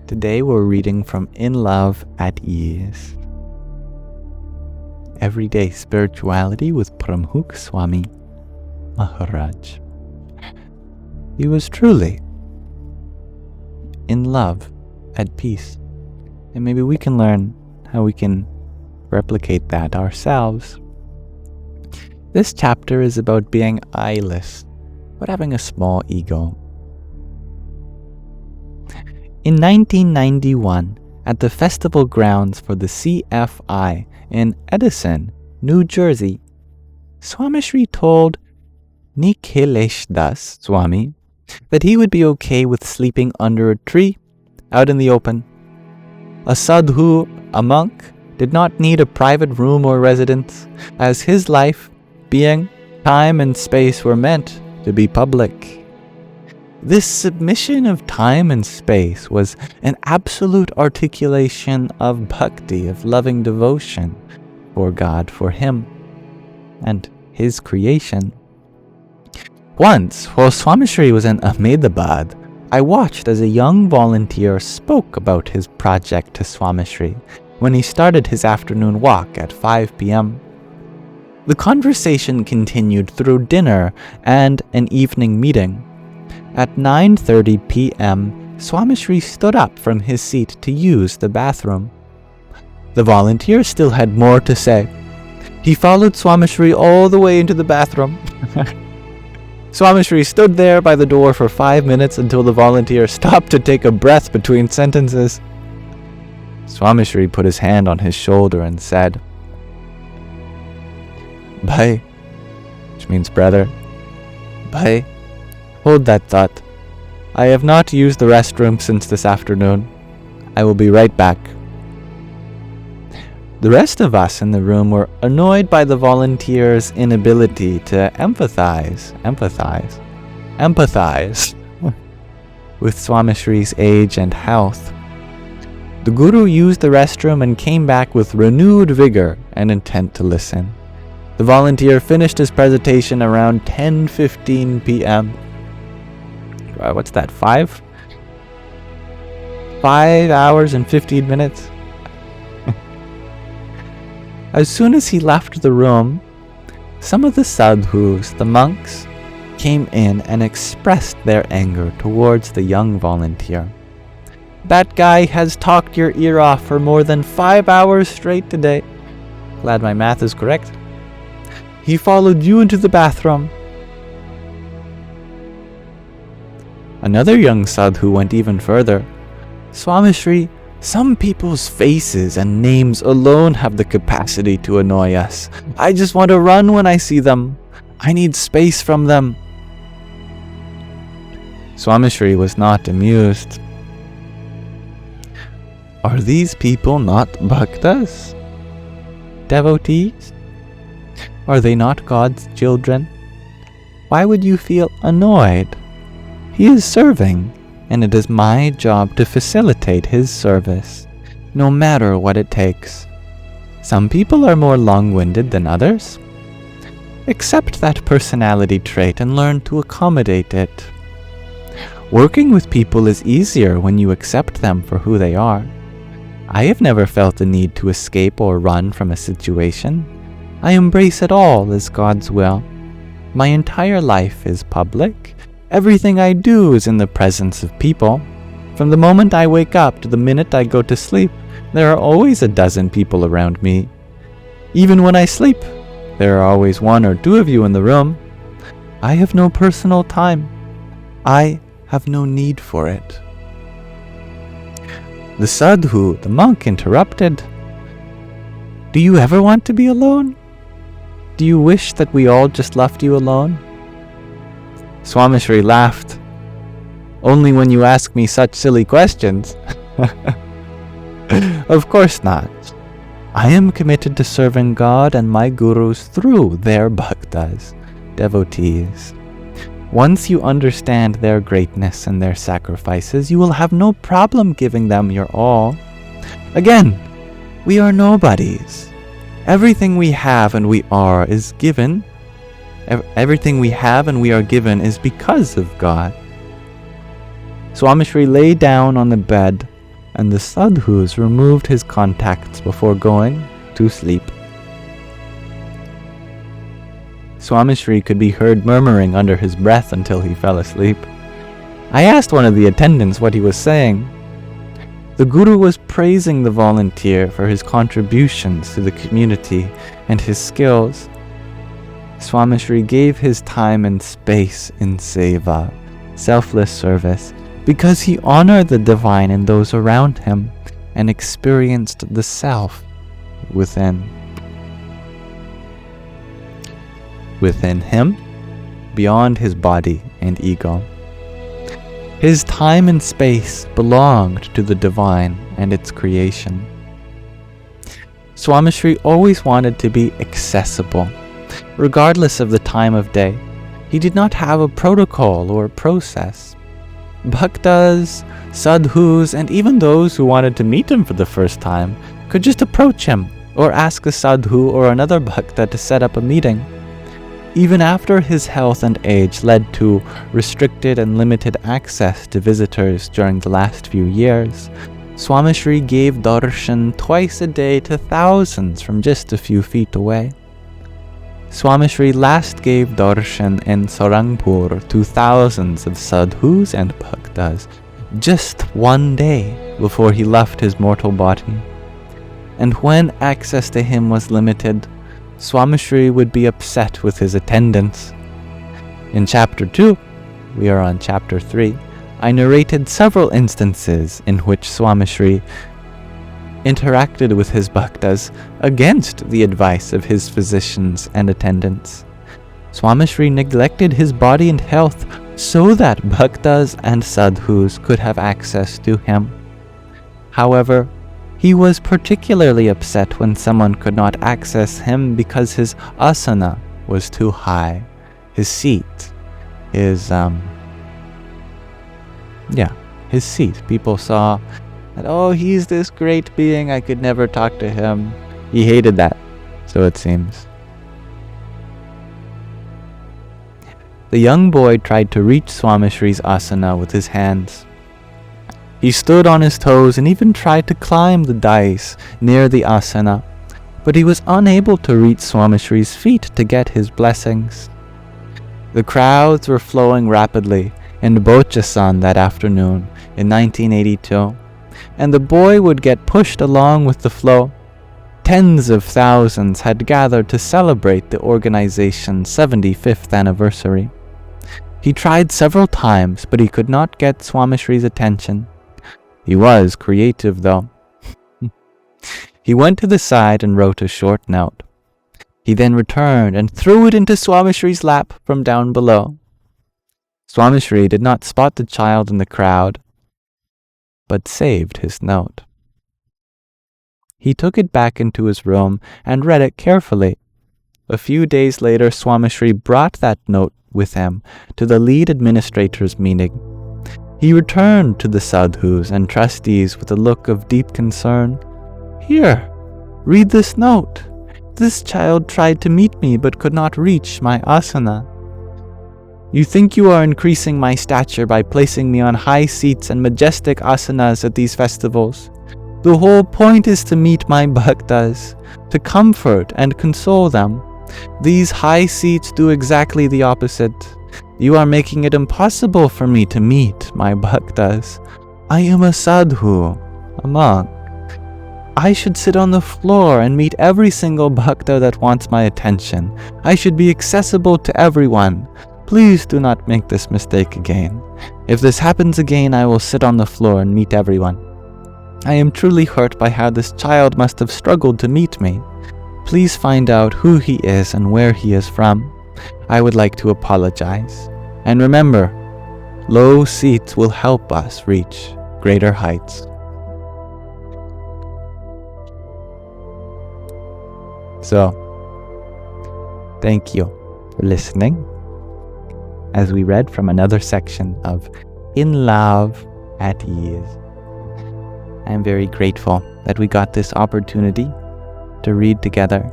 Today we're reading from In Love at Ease. Everyday Spirituality with Pramukh Swami Maharaj. He was truly in love, at peace. And maybe we can learn how we can replicate that ourselves. This chapter is about being eyeless, but having a small ego. In 1991, at the festival grounds for the CFI in Edison, New Jersey, Swamishri told Nikhilesh Swami that he would be okay with sleeping under a tree out in the open. A sadhu, a monk, did not need a private room or residence, as his life, being, time and space were meant to be public. This submission of time and space was an absolute articulation of bhakti, of loving devotion for God, for him, and his creation. Once, while Swamishri was in Ahmedabad, I watched as a young volunteer spoke about his project to Swamishri when he started his afternoon walk at 5 p.m. The conversation continued through dinner and an evening meeting. At 9:30 p.m., Swamishri stood up from his seat to use the bathroom. The volunteer still had more to say. He followed Swamishri all the way into the bathroom. Swamishri stood there by the door for 5 minutes until the volunteer stopped to take a breath between sentences. Swamishri put his hand on his shoulder and said, "Bhai," which means brother. "Bhai, hold that thought. I have not used the restroom since this afternoon. I will be right back." The rest of us in the room were annoyed by the volunteer's inability to empathize with Swamishri's age and health. The Guru used the restroom and came back with renewed vigor and intent to listen. The volunteer finished his presentation around 10:15 p.m. What's that, 5 hours and 15 minutes? As soon as he left the room, some of the sadhus, the monks, came in and expressed their anger towards the young volunteer. "That guy has talked your ear off for more than 5 hours straight today." Glad my math is correct. "He followed you into the bathroom." Another young sadhu went even further. "Swamishri, some people's faces and names alone have the capacity to annoy us. I just want to run when I see them. I need space from them." Swamishri was not amused. "Are these people not bhaktas? Devotees? Are they not God's children? Why would you feel annoyed? He is serving, and it is my job to facilitate his service, no matter what it takes. Some people are more long-winded than others. Accept that personality trait and learn to accommodate it. Working with people is easier when you accept them for who they are. I have never felt the need to escape or run from a situation. I embrace it all as God's will. My entire life is public. Everything I do is in the presence of people. From the moment I wake up to the minute I go to sleep, there are always a dozen people around me. Even when I sleep, there are always 1 or 2 of you in the room. I have no personal time. I have no need for it." The sadhu, the monk, interrupted. "Do you ever want to be alone? Do you wish that we all just left you alone?" Swamishri laughed. "Only when you ask me such silly questions." "Of course not. I am committed to serving God and my gurus through their bhaktas, devotees. Once you understand their greatness and their sacrifices, you will have no problem giving them your all. Again, we are nobodies. Everything we have and we are is given. Everything we have and we are given is because of God." Swamishri lay down on the bed and the sadhus removed his contacts before going to sleep. Swamishri could be heard murmuring under his breath until he fell asleep. I asked one of the attendants what he was saying. The Guru was praising the volunteer for his contributions to the community and his skills. Swamishri gave his time and space in seva, selfless service, because he honored the divine in those around him and experienced the self within. Within him, beyond his body and ego. His time and space belonged to the divine and its creation. Swamishri always wanted to be accessible, regardless of the time of day. He did not have a protocol or process. Bhaktas, sadhus, and even those who wanted to meet him for the first time could just approach him or ask a sadhu or another bhakta to set up a meeting. Even after his health and age led to restricted and limited access to visitors during the last few years, Swamishri gave darshan twice a day to thousands from just a few feet away. Swamishri last gave darshan in Sarangpur to thousands of sadhus and bhaktas just one day before he left his mortal body. And when access to him was limited, Swamishri would be upset with his attendants. In chapter 2, we are on chapter 3, I narrated several instances in which Swamishri interacted with his bhaktas against the advice of his physicians and attendants. Swamishri neglected his body and health so that bhaktas and sadhus could have access to him. However, he was particularly upset when someone could not access him because his asana was too high. His seat, his seat. People saw that, oh, he's this great being, I could never talk to him. He hated that, so it seems. The young boy tried to reach Swamishri's asana with his hands. He stood on his toes and even tried to climb the dais near the asana, but he was unable to reach Swamishri's feet to get his blessings. The crowds were flowing rapidly in Bochasan that afternoon in 1982, and the boy would get pushed along with the flow. Tens of thousands had gathered to celebrate the organization's 75th anniversary. He tried several times, but he could not get Swamishri's attention. He was creative, though. He went to the side and wrote a short note. He then returned and threw it into Swamishri's lap from down below. Swamishri did not spot the child in the crowd, but saved his note. He took it back into his room and read it carefully. A few days later, Swamishri brought that note with him to the lead administrator's meeting. He returned to the sadhus and trustees with a look of deep concern. Here, read this note. This child tried to meet me but could not reach my asana. You think you are increasing my stature by placing me on high seats and majestic asanas at these festivals. The whole point is to meet my bhaktas, to comfort and console them. These high seats do exactly the opposite. You are making it impossible for me to meet my bhaktas. I am a sadhu, a monk. I should sit on the floor and meet every single bhakta that wants my attention. I should be accessible to everyone. Please do not make this mistake again. If this happens again, I will sit on the floor and meet everyone. I am truly hurt by how this child must have struggled to meet me. Please find out who he is and where he is from. I would like to apologize. And remember, low seats will help us reach greater heights. So, thank you for listening as we read from another section of In Love at Ease. I am very grateful that we got this opportunity to read together.